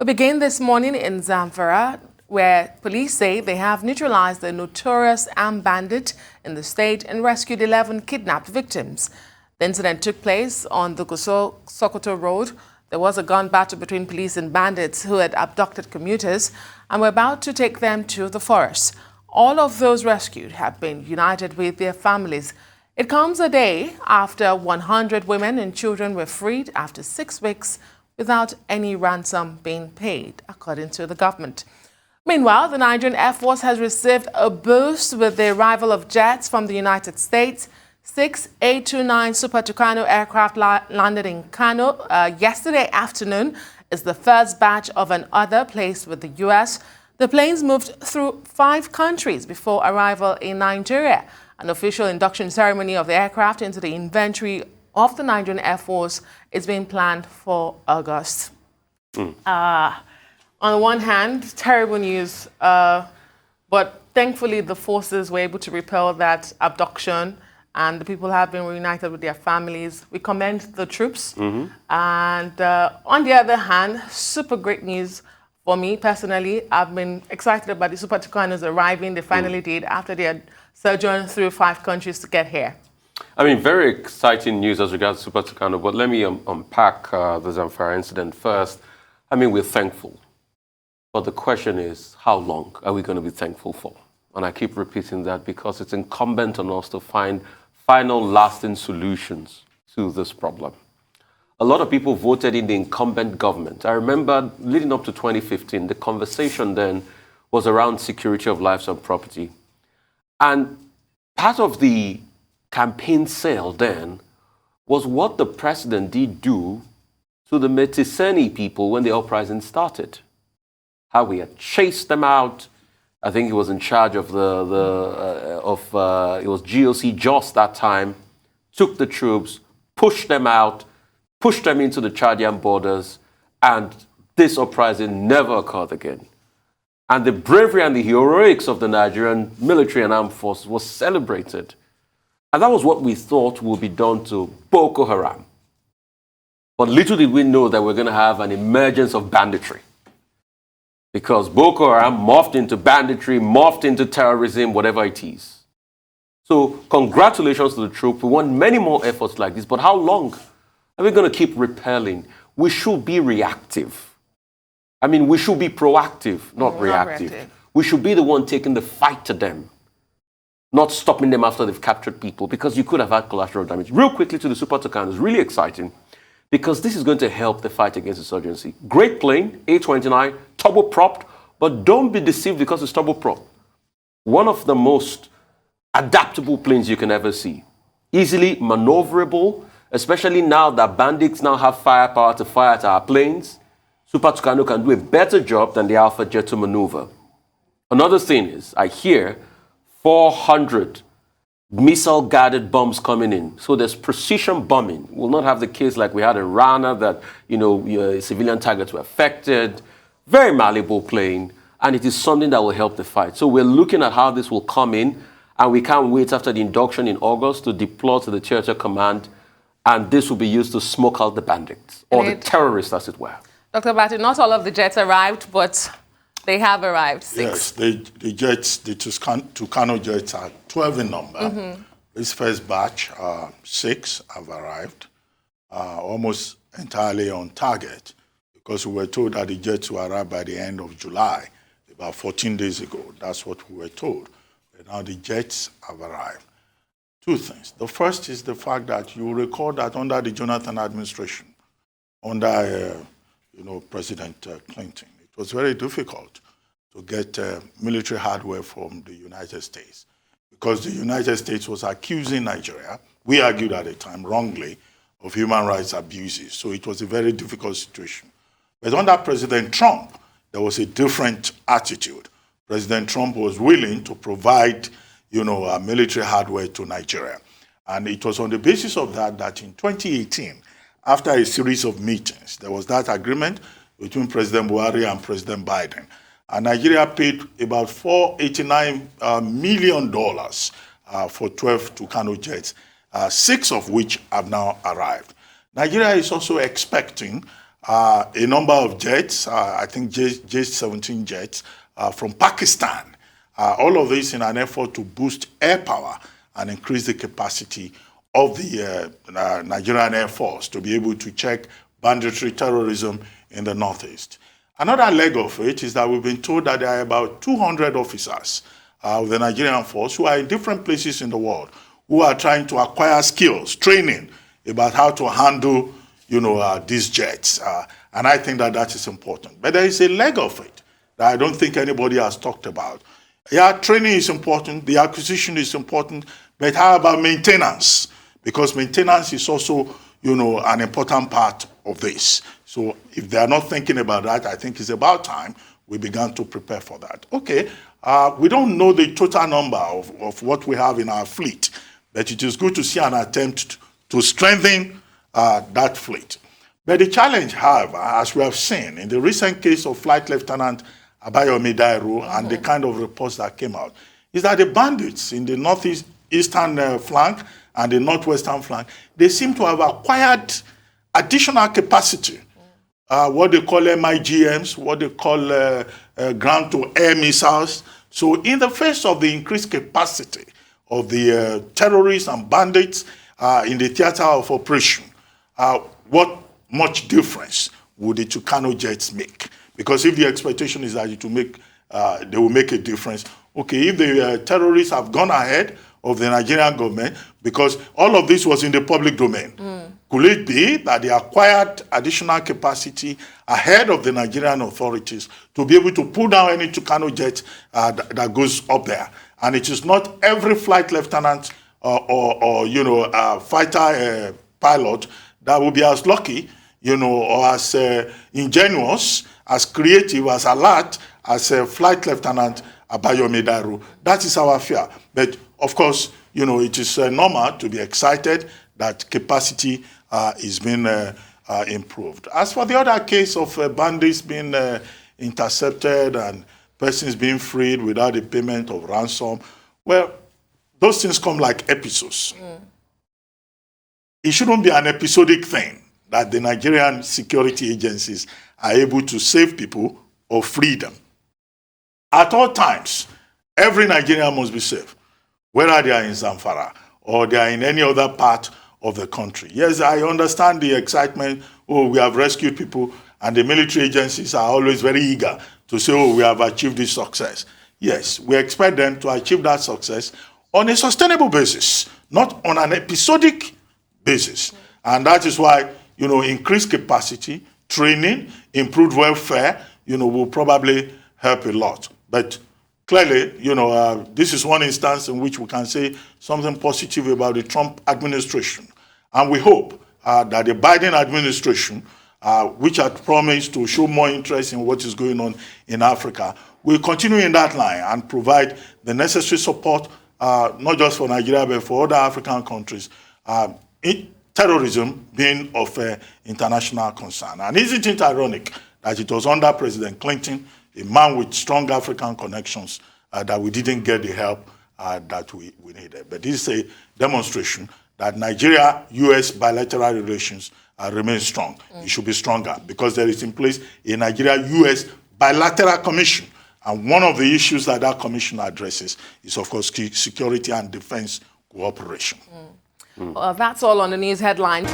begin this morning in Zamfara, where police say they have neutralized the notorious armed bandit in the state and rescued 11 kidnapped victims. The incident took place on the Sokoto Road. There was a gun battle between police and bandits who had abducted commuters and were about to take them to the forest. All of those rescued have been united with their families. It comes a day after 100 women and children were freed after 6 weeks without any ransom being paid, according to the government. Meanwhile, the Nigerian Air Force has received a boost with the arrival of jets from the United States. 6 A229 Super Tucano aircraft landed in Kano yesterday afternoon. Is the first batch of another placed with the U.S. The planes moved through 5 countries before arrival in Nigeria. An official induction ceremony of the aircraft into the inventory of the Nigerian Air Force is being planned for August. On the one hand, terrible news, but thankfully the forces were able to repel that abduction and the people have been reunited with their families. We commend the troops. And on the other hand, super great news for me personally. I've been excited about the Super Tucanos arriving. They finally did after they had sojourned through 5 countries to get here. I mean, very exciting news as regards Super Tucano, but let me unpack the Zamfara incident first. I mean, we're thankful. But the question is, how long are we going to be thankful for? And I keep repeating that because it's incumbent on us to find final, lasting solutions to this problem. A lot of people voted in the incumbent government. I remember leading up to 2015, the conversation then was around security of lives and property. And part of the campaign sale then was what the president did do to the Metiseni people when the uprising started. How we had chased them out. I think he was in charge of it was GOC just that time, took the troops, pushed them out, pushed them into the Chadian borders, and this uprising never occurred again. And the bravery and the heroics of the Nigerian military and armed forces was celebrated. And that was what we thought would be done to Boko Haram. But little did we know that we're going to have an emergence of banditry. Because Boko Haram morphed into banditry, morphed into terrorism, whatever it is. So congratulations to the troops. We want many more efforts like this. But how long are we going to keep repelling? We should be reactive. I mean, we should be proactive, not reactive. We should be the one taking the fight to them, not stopping them after they've captured people, because you could have had collateral damage. Real quickly to the Super Tucano, it's really exciting because this is going to help the fight against insurgency. Great plane, A29, turbopropped, but don't be deceived because it's turboprop. One of the most adaptable planes you can ever see. Easily maneuverable, especially now that bandits now have firepower to fire at our planes. Super Tucano can do a better job than the Alpha jet to maneuver. Another thing is, I hear 400 missile-guided bombs coming in. So there's precision bombing. We'll not have the case like we had in Rana that, civilian targets were affected. Very malleable plane, and it is something that will help the fight. So we're looking at how this will come in, and we can't wait after the induction in August to deploy to the Territorial Command, and this will be used to smoke out the bandits, or the terrorists, as it were. Dr. Bati, not all of the jets arrived, but they have arrived. 6. Yes, the jets, the Tucano jets are 12 in number. This first batch, 6 have arrived, almost entirely on target, because we were told that the jets will arrive by the end of July, about 14 days ago. That's what we were told. But now the jets have arrived. 2 things. The first is the fact that you recall that under the Jonathan administration, under President Clinton, it was very difficult to get military hardware from the United States because the United States was accusing Nigeria, we argued at the time wrongly, of human rights abuses. So it was a very difficult situation. But under President Trump, there was a different attitude. President Trump was willing to provide, military hardware to Nigeria. And it was on the basis of that that in 2018, after a series of meetings, there was that agreement between President Buhari and President Biden. And Nigeria paid about $489 million for 12 Tucano jets, 6 of which have now arrived. Nigeria is also expecting a number of jets, I think J-17 jets from Pakistan. All of this in an effort to boost air power and increase the capacity of the Nigerian Air Force to be able to check banditry terrorism in the Northeast. Another leg of it is that we've been told that there are about 200 officers of the Nigerian force who are in different places in the world who are trying to acquire skills, training about how to handle, these jets. And I think that that is important. But there is a leg of it that I don't think anybody has talked about. Yeah, training is important, the acquisition is important, but how about maintenance? Because maintenance is also, an important part of this. So if they are not thinking about that, I think it's about time we began to prepare for that. Okay, we don't know the total number of what we have in our fleet, but it is good to see an attempt to strengthen that fleet. But the challenge, however, as we have seen in the recent case of Flight Lieutenant Abayomi Dairo and the kind of reports that came out, is that the bandits in the northeastern flank and the northwestern flank, they seem to have acquired additional capacity, what they call MIGMs, what they call ground-to-air missiles. So in the face of the increased capacity of the terrorists and bandits in the theater of operation, what much difference would the Tucano jets make? Because if the expectation is that they will make a difference, okay, if the terrorists have gone ahead of the Nigerian government, because all of this was in the public domain, could it be that they acquired additional capacity ahead of the Nigerian authorities to be able to pull down any Tucano jet that goes up there? And it is not every flight lieutenant or fighter pilot that will be as lucky, or as ingenuous, as creative, as alert as Flight Lieutenant Abayomi Dairo. That is our fear. But of course, it is normal to be excited that capacity is being improved. As for the other case of bandits being intercepted and persons being freed without the payment of ransom, well, those things come like episodes. It shouldn't be an episodic thing that the Nigerian security agencies are able to save people or free them. At all times, every Nigerian must be safe, whether they are in Zamfara or they are in any other part of the country. Yes, I understand the excitement, we have rescued people, and the military agencies are always very eager to say, we have achieved this success. Yes, we expect them to achieve that success on a sustainable basis, not on an episodic basis. And that is why, increased capacity, training, improved welfare, will probably help a lot. But clearly, this is one instance in which we can say something positive about the Trump administration. And we hope that the Biden administration, which had promised to show more interest in what is going on in Africa, will continue in that line and provide the necessary support, not just for Nigeria, but for other African countries, terrorism being of international concern. And isn't it ironic that it was under President Clinton, a man with strong African connections, that we didn't get the help that we needed. But this is a demonstration that Nigeria-US bilateral relations remain strong. It should be stronger because there is in place a Nigeria-US bilateral commission. And one of the issues that that commission addresses is, of course, security and defense cooperation. Well, that's all on the news headlines.